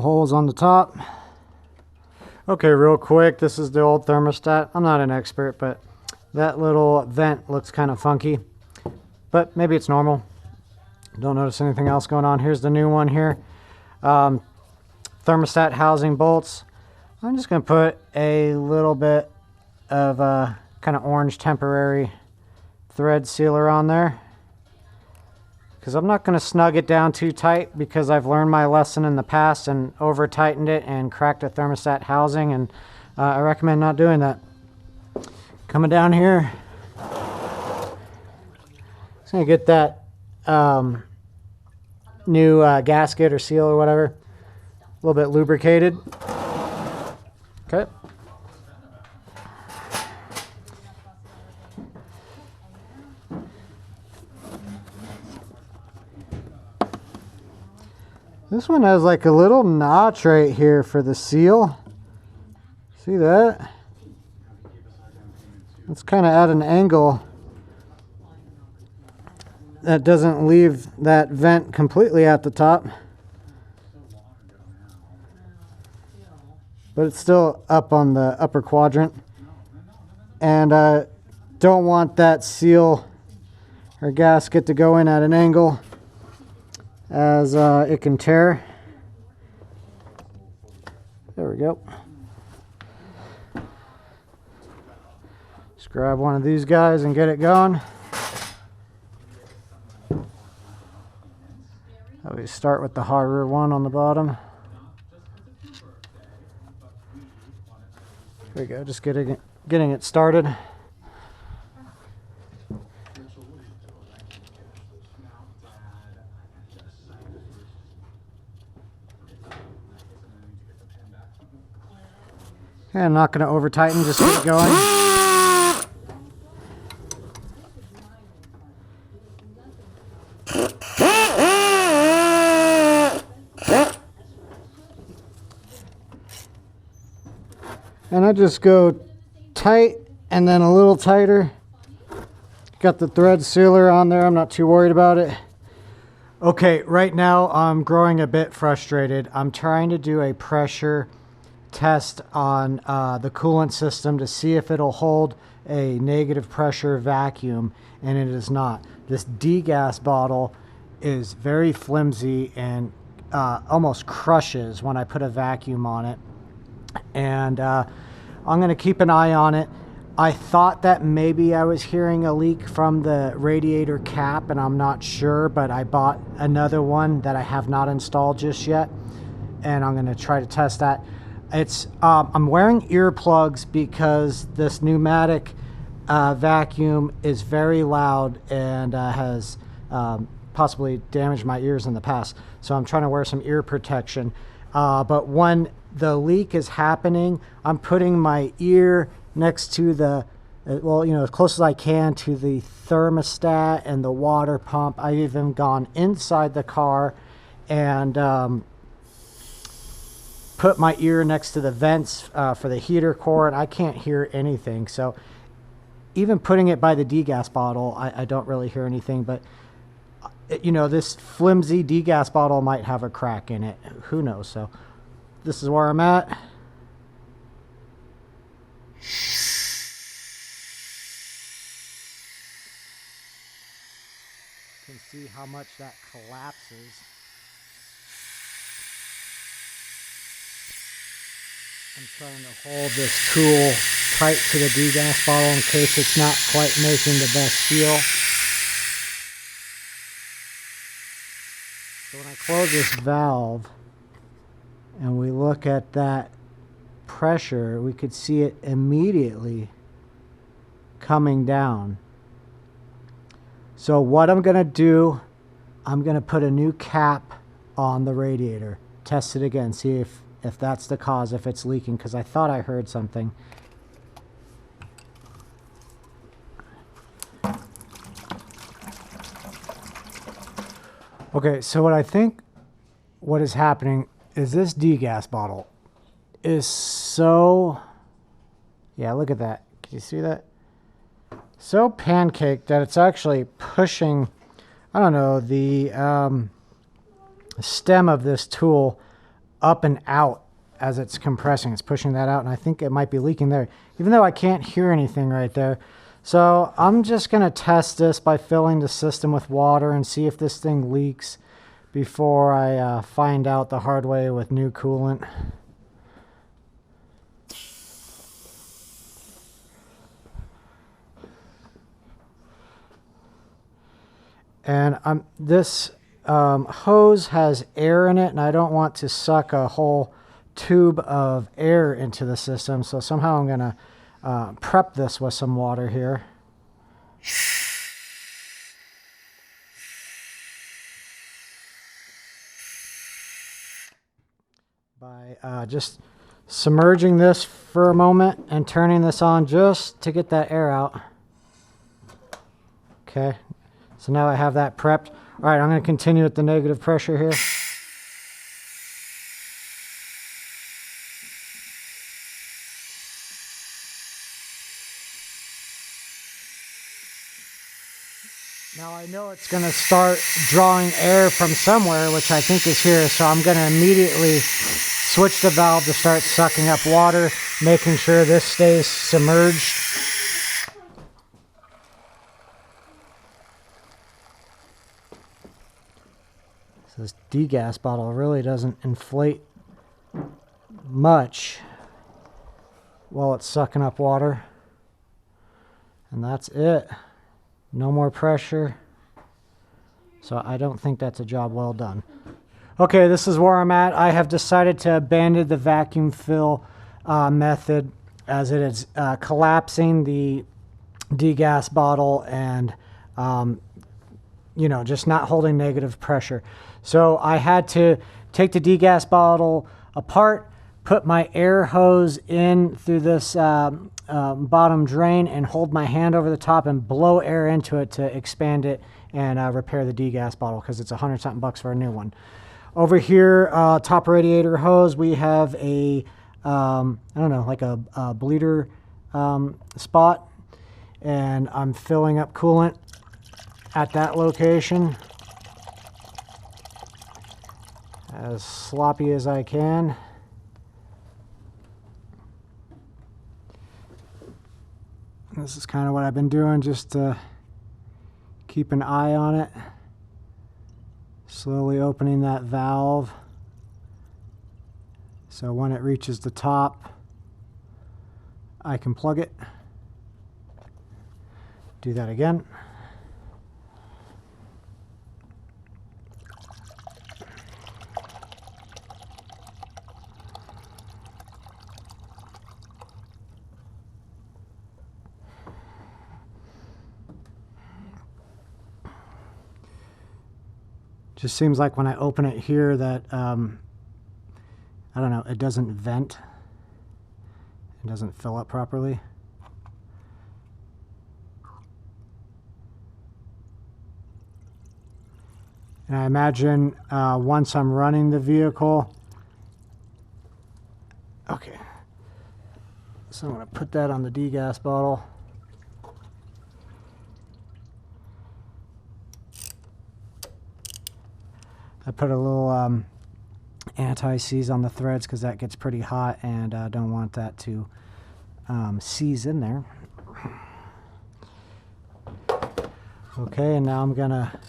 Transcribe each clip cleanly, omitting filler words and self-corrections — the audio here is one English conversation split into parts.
holes on the top. Okay, real quick, this is the old thermostat. I'm not an expert, but that little vent looks kind of funky, but maybe it's normal. Don't notice anything else going on. Here's the new one here. Thermostat housing bolts. I'm just going to put a little bit of kind of orange temporary thread sealer on there, because I'm not going to snug it down too tight, because I've learned my lesson in the past and over tightened it and cracked a thermostat housing, and I recommend not doing that. Coming down here, just going to get that new gasket or seal or whatever, a little bit lubricated. Okay. This one has like a little notch right here for the seal. See that? It's kind of at an angle that doesn't leave that vent completely at the top, but it's still up on the upper quadrant. And I don't want that seal or gasket to go in at an angle, as it can tear. There we go. Just grab one of these guys and get it going. We start with the harder one on the bottom. There we go, just getting it started. Okay, I'm not going to over tighten, just keep going. And I just go tight and then a little tighter. Got the thread sealer on there. I'm not too worried about it. Okay, right now I'm growing a bit frustrated. I'm trying to do a pressure test on the coolant system to see if it'll hold a negative pressure vacuum, and it is not. This degas bottle is very flimsy and almost crushes when I put a vacuum on it. And I'm going to keep an eye on it. I thought that maybe I was hearing a leak from the radiator cap, and I'm not sure, but I bought another one that I have not installed just yet, and I'm going to try to test that. It's I'm wearing earplugs because this pneumatic vacuum is very loud and has possibly damaged my ears in the past, so I'm trying to wear some ear protection. But when the leak is happening, I'm putting my ear next to the, well, you know, as close as I can to the thermostat and the water pump. I've even gone inside the car and put my ear next to the vents for the heater core, and I can't hear anything. So even putting it by the degas bottle, I don't really hear anything. But you know, this flimsy degas bottle might have a crack in it. Who knows? So this is where I'm at. You can see how much that collapses. I'm trying to hold this tool tight to the degas bottle in case it's not quite making the best seal. So when I close this valve and we look at that pressure, we could see it immediately coming down. So what I'm going to do, I'm going to put a new cap on the radiator, test it again, see if that's the cause, if it's leaking, because I thought I heard something. Okay, so what I think what is happening is this degas bottle is so, yeah, look at that. Can you see that? So pancaked that it's actually pushing, I don't know, the stem of this tool up and out as it's compressing. It's pushing that out, and I think it might be leaking there, even though I can't hear anything right there. So I'm just going to test this by filling the system with water and see if this thing leaks before I find out the hard way with new coolant. And this hose has air in it, and I don't want to suck a whole tube of air into the system, so somehow I'm going to prep this with some water here. By just submerging this for a moment and turning this on just to get that air out. Okay, so now I have that prepped. All right, I'm going to continue with the negative pressure here. Now I know it's going to start drawing air from somewhere, which I think is here, so I'm going to immediately switch the valve to start sucking up water, making sure this stays submerged. So this degas bottle really doesn't inflate much while it's sucking up water. And that's it. No more pressure. So I don't think that's a job well done. Okay, this is where I'm at. I have decided to abandon the vacuum fill method, as it is collapsing the degas bottle and you know, just not holding negative pressure. So I had to take the degas bottle apart, put my air hose in through this bottom drain, and hold my hand over the top and blow air into it to expand it and repair the degas bottle, because it's $100-something bucks for a new one. Over here, top radiator hose, we have a I don't know, like a bleeder spot, and I'm filling up coolant at that location as sloppy as I can. This is kind of what I've been doing, just to keep an eye on it. Slowly opening that valve, so when it reaches the top, I can plug it. Do that again. Just seems like when I open it here that, I don't know, it doesn't vent. It doesn't fill up properly. And I imagine once I'm running the vehicle, okay, so I'm going to put that on the degas bottle. I put a little anti-seize on the threads because that gets pretty hot, and I don't want that to seize in there. Okay, and now I'm gonna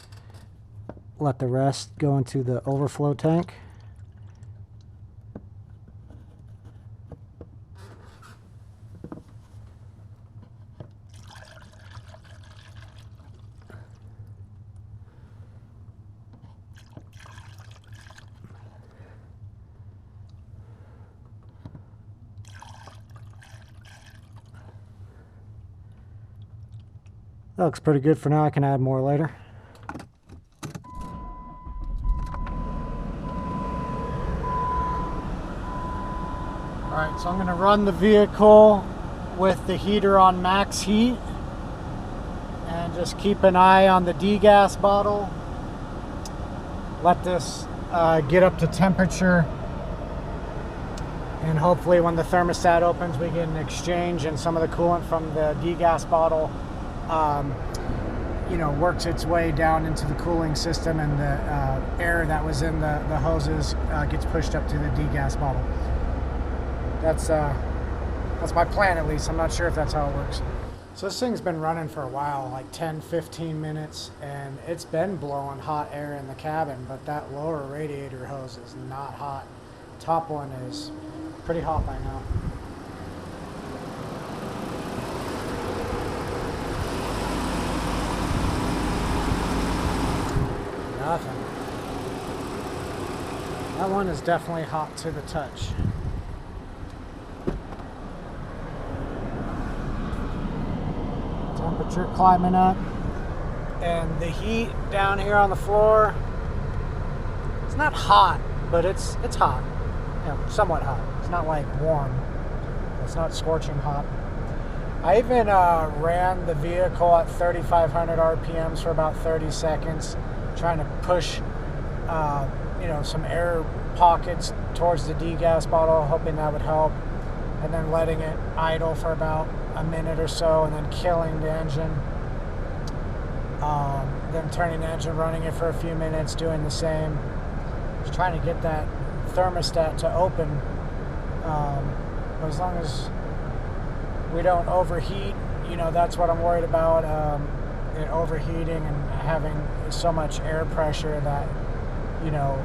let the rest go into the overflow tank. That looks pretty good for now. I can add more later. Alright, so I'm going to run the vehicle with the heater on max heat and just keep an eye on the degas bottle. Let this get up to temperature, and hopefully when the thermostat opens we get an exchange and some of the coolant from the degas bottle you know, works its way down into the cooling system, and the air that was in the hoses gets pushed up to the degas bottle. That's my plan, at least. I'm not sure if that's how it works. So this thing's been running for a while, like 10-15 minutes, and it's been blowing hot air in the cabin, but that lower radiator hose is not hot. Top one is pretty hot by now. Nothing. That one is definitely hot to the touch. Temperature climbing up, and the heat down here on the floor, it's not hot, but it's hot, you know, somewhat hot. It's not like warm, it's not scorching hot. I even ran the vehicle at 3,500 RPMs for about 30 seconds, trying to push you know, some air pockets towards the degas bottle, hoping that would help, and then letting it idle for about a minute or so, and then killing the engine, then turning the engine, running it for a few minutes, doing the same. Just trying to get that thermostat to open, as long as we don't overheat, you know, that's what I'm worried about, it overheating and having so much air pressure that, you know,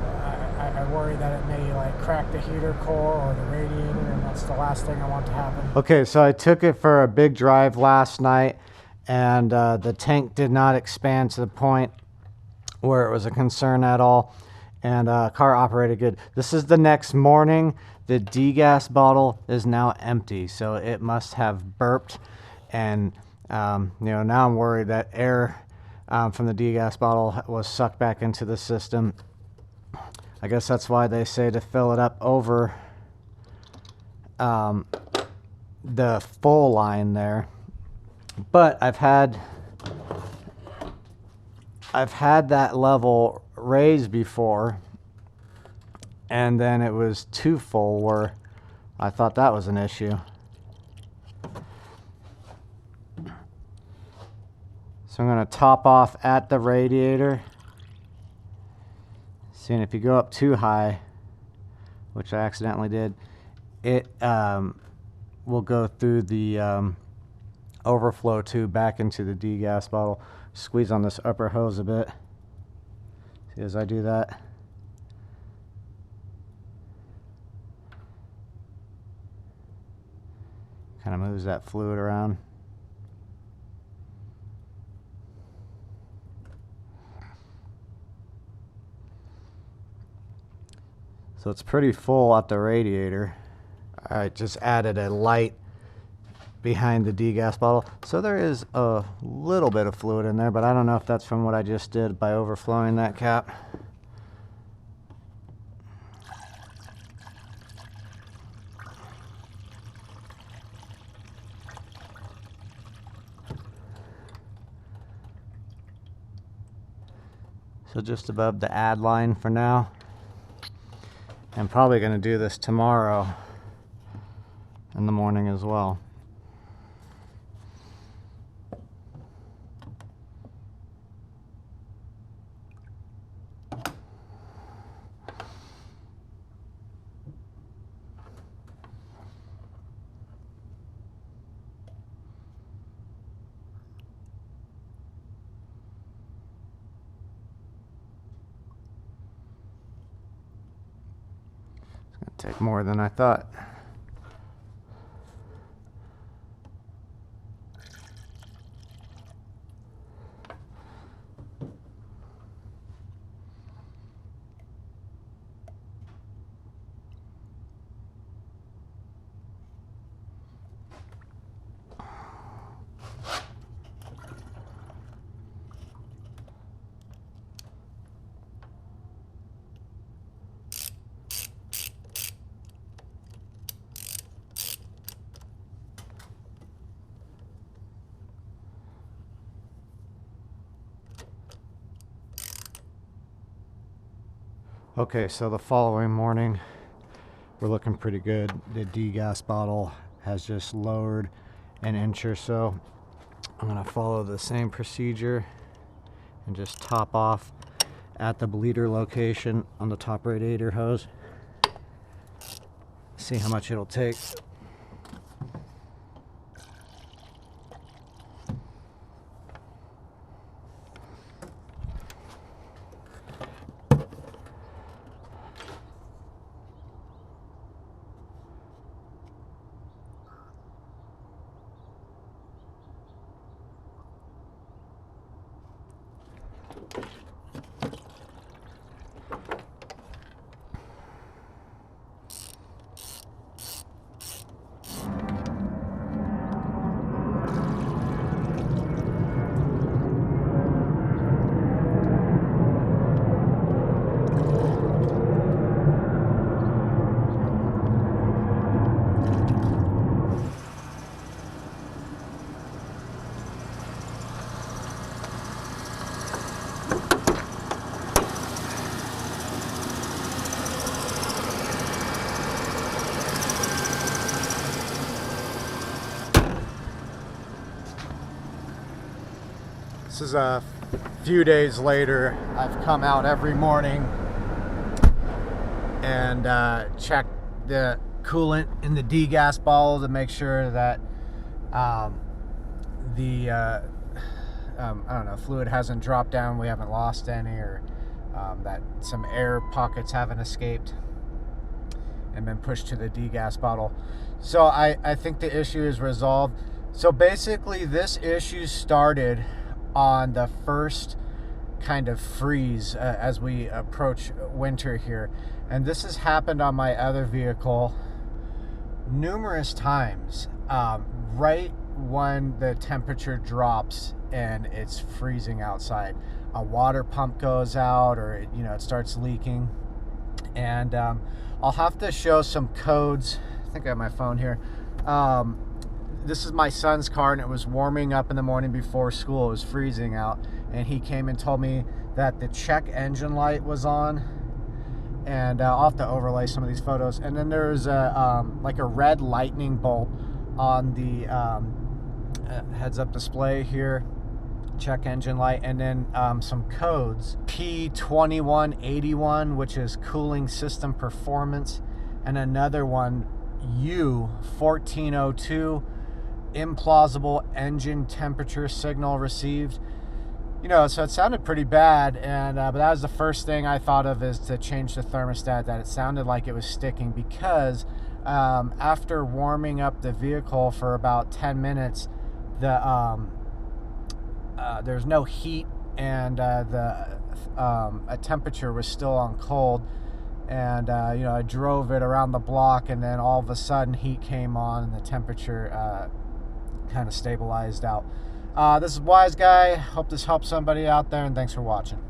I worry that it may like crack the heater core or the radiator, and that's the last thing I want to happen. Okay, so I took it for a big drive last night, and the tank did not expand to the point where it was a concern at all, and car operated good. This is the next morning. The degas bottle is now empty, so it must have burped, and you know, now I'm worried that air from the degas bottle was sucked back into the system. I guess that's why they say to fill it up over the full line there. But I've had that level raised before, and then it was too full where I thought that was an issue. So I'm going to top off at the radiator. And if you go up too high, which I accidentally did, it will go through the overflow tube back into the degas bottle. Squeeze on this upper hose a bit. See, as I do that, kind of moves that fluid around. So it's pretty full at the radiator. I just added a light behind the degas bottle. So there is a little bit of fluid in there, but I don't know if that's from what I just did by overflowing that cap. So just above the add line for now. I'm probably going to do this tomorrow in the morning as well. Take more than I thought. Okay, so the following morning, we're looking pretty good. The degas bottle has just lowered an inch or so. I'm gonna follow the same procedure. and just top off at the bleeder location on the top radiator hose. See how much it'll take. This is a few days later. I've come out every morning and checked the coolant in the degas bottle to make sure that I don't know, fluid hasn't dropped down, we haven't lost any, or that some air pockets haven't escaped and been pushed to the degas bottle. So I think the issue is resolved. So basically this issue started on the first kind of freeze as we approach winter here, and this has happened on my other vehicle numerous times, right when the temperature drops and it's freezing outside. A water pump goes out, or it starts leaking, and I'll have to show some codes. I think I have my phone here. This is my son's car, and it was warming up in the morning before school. It was freezing out, and he came and told me that the check engine light was on, and I'll have to overlay some of these photos. And then there's a like a red lightning bolt on the heads-up display here, check engine light, and then some codes. P2181, which is Cooling System Performance, and another one, U1402, Implausible engine temperature signal received. So it sounded pretty bad, and but that was the first thing I thought of, is to change the thermostat. That it sounded like it was sticking, because after warming up the vehicle for about 10 minutes, there's no heat, and the temperature was still on cold. And I drove it around the block, and then all of a sudden heat came on, and the temperature kind of stabilized out. This is Wise Guy. Hope this helps somebody out there, and thanks for watching.